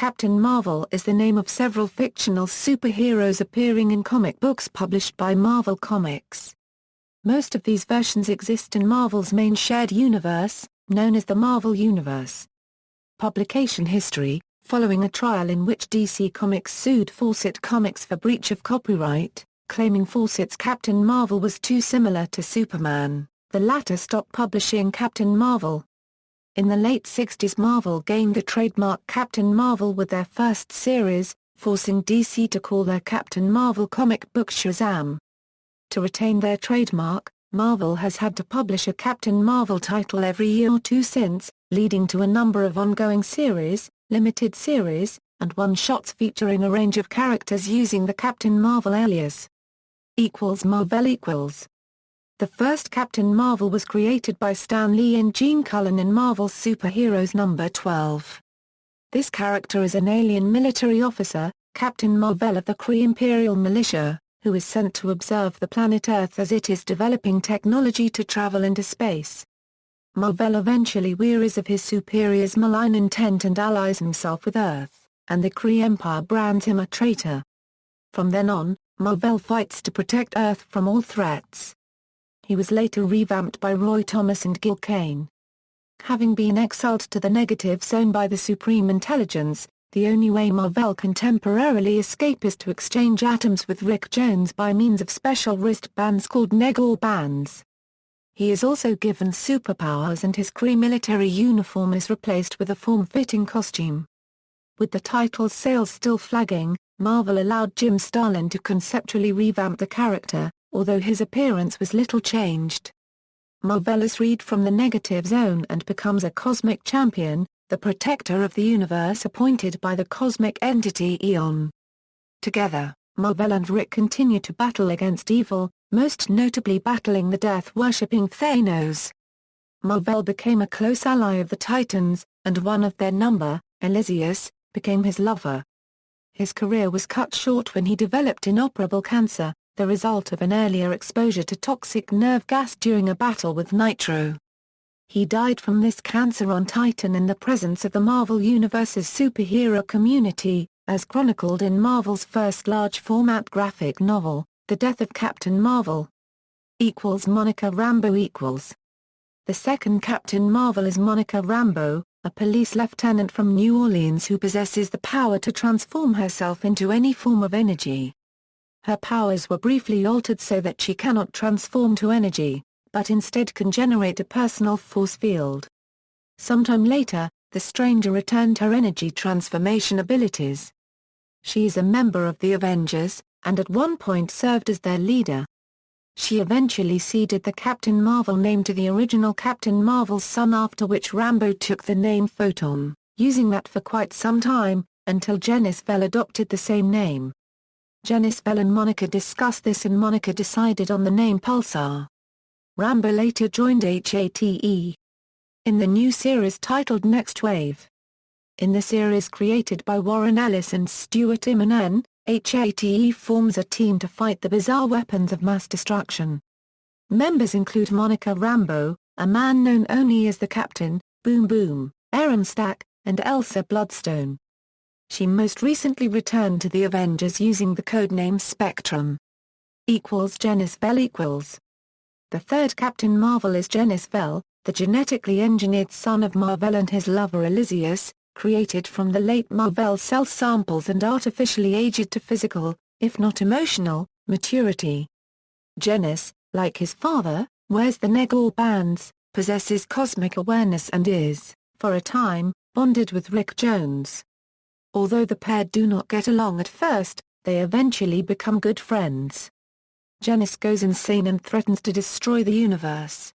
Captain Marvel is the name of several fictional superheroes appearing in comic books published by Marvel Comics. Most of these versions exist in Marvel's main shared universe, known as the Marvel Universe. Publication history: following a trial in which DC Comics sued Fawcett Comics for breach of copyright, claiming Fawcett's Captain Marvel was too similar to Superman, the latter stopped publishing Captain Marvel. In the late 60s, Marvel gained the trademark Captain Marvel with their first series, forcing DC to call their Captain Marvel comic book Shazam. To retain their trademark, Marvel has had to publish a Captain Marvel title every year or two since, leading to a number of ongoing series, limited series, and one-shots featuring a range of characters using the Captain Marvel alias. Marvel. The first Captain Marvel was created by Stan Lee and Gene Colan in Marvel's Superheroes number 12. This character is an alien military officer, Captain Marvel of the Kree Imperial Militia, who is sent to observe the planet Earth as it is developing technology to travel into space. Marvel eventually wearies of his superiors' malign intent and allies himself with Earth, and the Kree Empire brands him a traitor. From then on, Marvel fights to protect Earth from all threats. He was later revamped by Roy Thomas and Gil Kane. Having been exiled to the negative zone by the Supreme Intelligence, the only way Marvel can temporarily escape is to exchange atoms with Rick Jones by means of special wristbands called Negor bands. He is also given superpowers, and his Kree military uniform is replaced with a form-fitting costume. With the title's sales still flagging, Marvel allowed Jim Starlin to conceptually revamp the character, although his appearance was little changed. Marvel is freed from the negative zone and becomes a cosmic champion, the protector of the universe appointed by the cosmic entity Eon. Together, Marvel and Rick continue to battle against evil, most notably battling the death-worshipping Thanos. Marvel became a close ally of the Titans, and one of their number, Elysius, became his lover. His career was cut short when he developed inoperable cancer, the result of an earlier exposure to toxic nerve gas during a battle with Nitro. He died from this cancer on Titan in the presence of the Marvel Universe's superhero community, as chronicled in Marvel's first large-format graphic novel, The Death of Captain Marvel. Monica Rambeau. The second Captain Marvel is Monica Rambeau, a police lieutenant from New Orleans who possesses the power to transform herself into any form of energy. Her powers were briefly altered so that she cannot transform to energy, but instead can generate a personal force field. Sometime later, the Stranger returned her energy transformation abilities. She is a member of the Avengers, and at one point served as their leader. She eventually ceded the Captain Marvel name to the original Captain Marvel's son, after which Rambeau took the name Photon, using that for quite some time, until Janice Bell adopted the same name. Janice Bell and Monica discussed this, and Monica decided on the name Pulsar. Rambeau later joined HATE in the new series titled Next Wave. In the series created by Warren Ellis and Stuart Immonen, HATE forms a team to fight the bizarre weapons of mass destruction. Members include Monica Rambeau, a man known only as the Captain, Boom Boom, Aaron Stack, and Elsa Bloodstone. She most recently returned to the Avengers using the codename Spectrum. Janice Bell. The third Captain Marvel is Janice Bell, the genetically engineered son of Marvel and his lover Elysius, created from the late Marvel cell samples and artificially aged to physical, if not emotional, maturity. Janice, like his father, wears the Negor bands, possesses cosmic awareness and is, for a time, bonded with Rick Jones. Although the pair do not get along at first, they eventually become good friends. Janice goes insane and threatens to destroy the universe.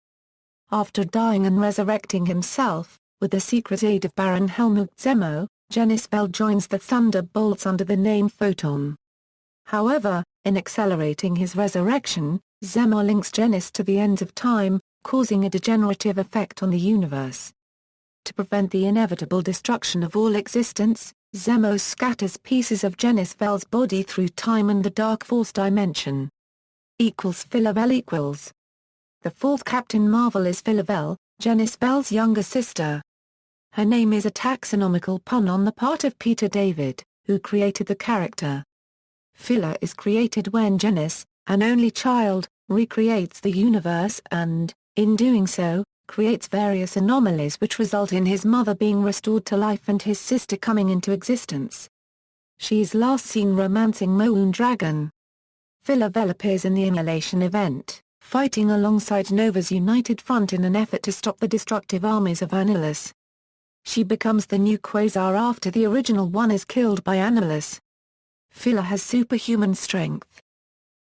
After dying and resurrecting himself, with the secret aid of Baron Helmut Zemo, Janice Bell joins the Thunderbolts under the name Photon. However, in accelerating his resurrection, Zemo links Janice to the ends of time, causing a degenerative effect on the universe. To prevent the inevitable destruction of all existence, Zemo scatters pieces of Janice Bell's body through time and the Dark Force dimension. Phyla-Vell. The fourth Captain Marvel is Phyla-Vell, Janice Bell's younger sister. Her name is a taxonomical pun on the part of Peter David, who created the character. Phila is created when Janice, an only child, recreates the universe and, in doing so, creates various anomalies which result in his mother being restored to life and his sister coming into existence. She is last seen romancing Moon Dragon. Phila appears in the Annihilation event, fighting alongside Nova's united front in an effort to stop the destructive armies of Annihilus. She becomes the new Quasar after the original one is killed by Annihilus. Phila has superhuman strength.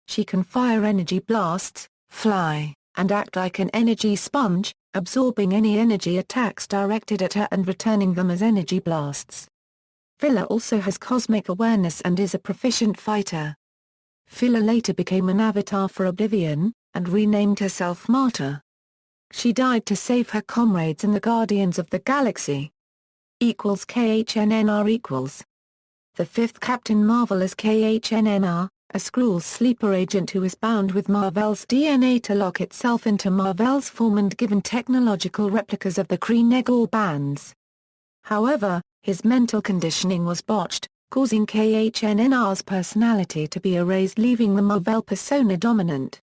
She can fire energy blasts, fly, and act like an energy sponge, absorbing any energy attacks directed at her and returning them as energy blasts. Phila also has cosmic awareness and is a proficient fighter. Phila later became an avatar for Oblivion, and renamed herself Marta. She died to save her comrades and the Guardians of the Galaxy. KHNNR . The fifth Captain Marvel is KHNNR, a Skrull sleeper agent who is bound with Mar-Vell's DNA to lock itself into Mar-Vell's form and given technological replicas of the Kree Negor bands. However, his mental conditioning was botched, causing KHNNR's personality to be erased, leaving the Mar-Vell persona dominant.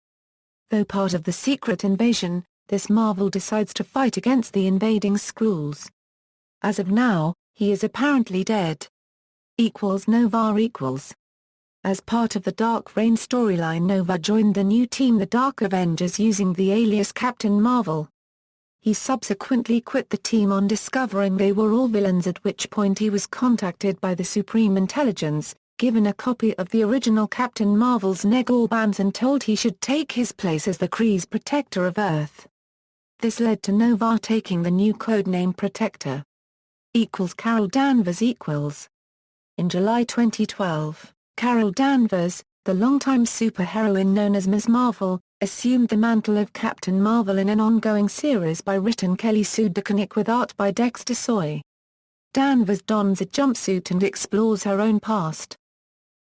Though part of the secret invasion, this Marvel decides to fight against the invading Skrulls. As of now, he is apparently dead. Nova . As part of the Dark Reign storyline, Nova joined the new team the Dark Avengers using the alias Captain Marvel. He subsequently quit the team on discovering they were all villains, at which point he was contacted by the Supreme Intelligence, given a copy of the original Captain Marvel's Negor bands and told he should take his place as the Kree's protector of Earth. This led to Nova taking the new codename Protector. Carol Danvers . In July 2012, Carol Danvers, the longtime superheroine known as Ms. Marvel, assumed the mantle of Captain Marvel in an ongoing series by written Kelly Sue DeConnick with art by Dexter Soy. Danvers dons a jumpsuit and explores her own past.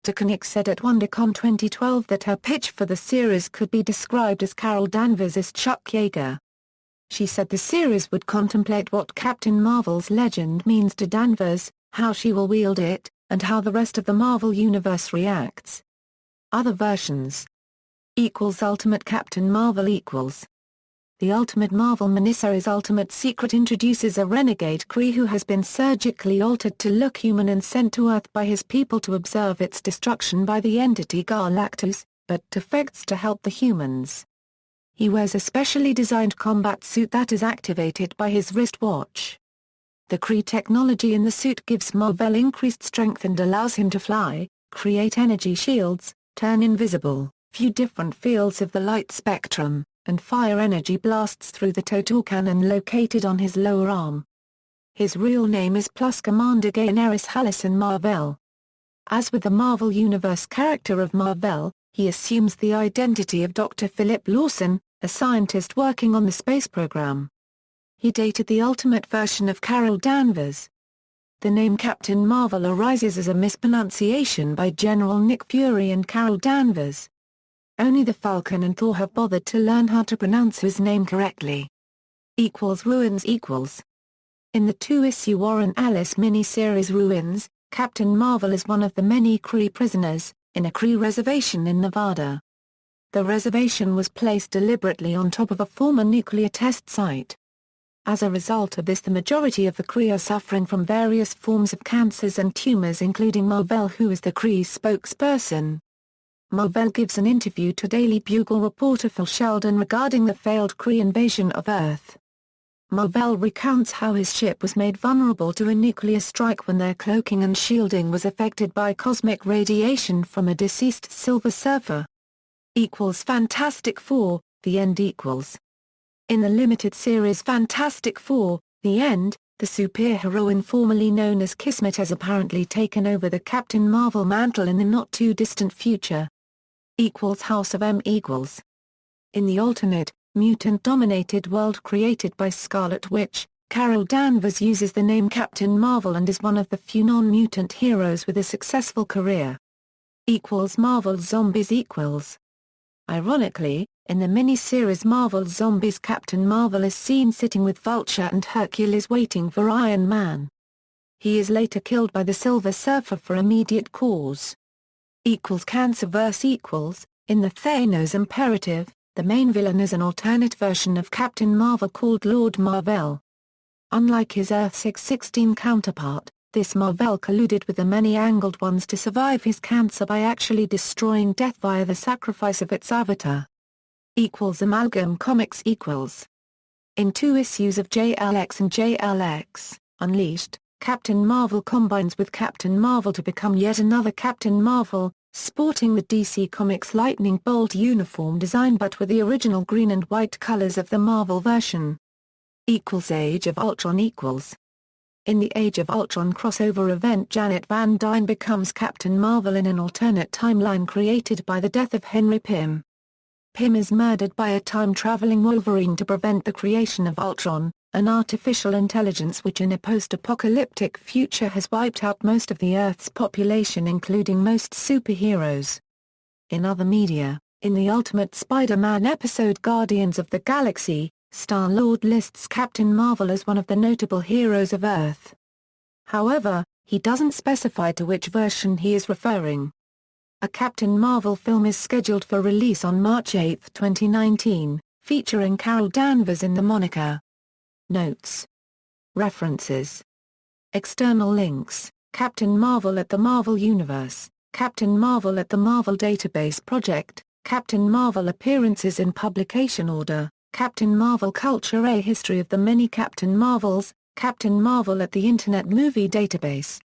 DeConnick said at WonderCon 2012 that her pitch for the series could be described as Carol Danvers as Chuck Yeager. She said the series would contemplate what Captain Marvel's legend means to Danvers, how she will wield it, and how the rest of the Marvel Universe reacts. Other versions. Ultimate Captain Marvel . The Ultimate Marvel miniseries Ultimate Secret introduces a renegade Kree who has been surgically altered to look human and sent to Earth by his people to observe its destruction by the entity Galactus, but defects to help the humans. He wears a specially designed combat suit that is activated by his wristwatch. The Kree technology in the suit gives Mar-Vell increased strength and allows him to fly, create energy shields, turn invisible, view different fields of the light spectrum, and fire energy blasts through the total cannon located on his lower arm. His real name is Plus Commander Gainaris Hallison Mar-Vell. As with the Marvel Universe character of Mar-Vell, he assumes the identity of Dr. Philip Lawson, a scientist working on the space program. He dated the ultimate version of Carol Danvers. The name Captain Marvel arises as a mispronunciation by General Nick Fury and Carol Danvers. Only the Falcon and Thor have bothered to learn how to pronounce his name correctly. Ruins . In the two-issue Warren Ellis miniseries Ruins, Captain Marvel is one of the many Kree prisoners, in a Kree reservation in Nevada. The reservation was placed deliberately on top of a former nuclear test site. As a result of this, the majority of the Kree are suffering from various forms of cancers and tumors, including Mar-Vell, who is the Kree's spokesperson. Mar-Vell gives an interview to Daily Bugle reporter Phil Sheldon regarding the failed Kree invasion of Earth. Mar-Vell recounts how his ship was made vulnerable to a nuclear strike when their cloaking and shielding was affected by cosmic radiation from a deceased Silver Surfer. Fantastic Four, The End . In the limited series Fantastic Four, The End, the superheroine formerly known as Kismet has apparently taken over the Captain Marvel mantle in the not-too-distant future. House of M . In the alternate, mutant-dominated world created by Scarlet Witch, Carol Danvers uses the name Captain Marvel and is one of the few non-mutant heroes with a successful career. Marvel Zombies . Ironically, in the miniseries Marvel's Zombies, Captain Marvel is seen sitting with Vulture and Hercules waiting for Iron Man. He is later killed by the Silver Surfer for immediate cause. Cancerverse in the Thanos Imperative, the main villain is an alternate version of Captain Marvel called Lord Marvel. Unlike his Earth 616 counterpart, this Marvel colluded with the many-angled ones to survive his cancer by actually destroying Death via the sacrifice of its avatar. Amalgam Comics In 2 issues of JLX and JLX Unleashed, Captain Marvel combines with Captain Marvel to become yet another Captain Marvel, sporting the DC Comics Lightning Bolt uniform design but with the original green and white colors of the Marvel version. Age of Ultron In the Age of Ultron crossover event, Janet Van Dyne becomes Captain Marvel in an alternate timeline created by the death of Henry Pym. Pym is murdered by a time-traveling Wolverine to prevent the creation of Ultron, an artificial intelligence which in a post-apocalyptic future has wiped out most of the Earth's population including most superheroes. In other media, in the Ultimate Spider-Man episode Guardians of the Galaxy, Star-Lord lists Captain Marvel as one of the notable heroes of Earth. However, he doesn't specify to which version he is referring. A Captain Marvel film is scheduled for release on March 8, 2019, featuring Carol Danvers in the moniker. Notes. References. External links: Captain Marvel at the Marvel Universe, Captain Marvel at the Marvel Database Project, Captain Marvel appearances in publication order, Captain Marvel Culture: A History of the Many Captain Marvels, Captain Marvel at the Internet Movie Database.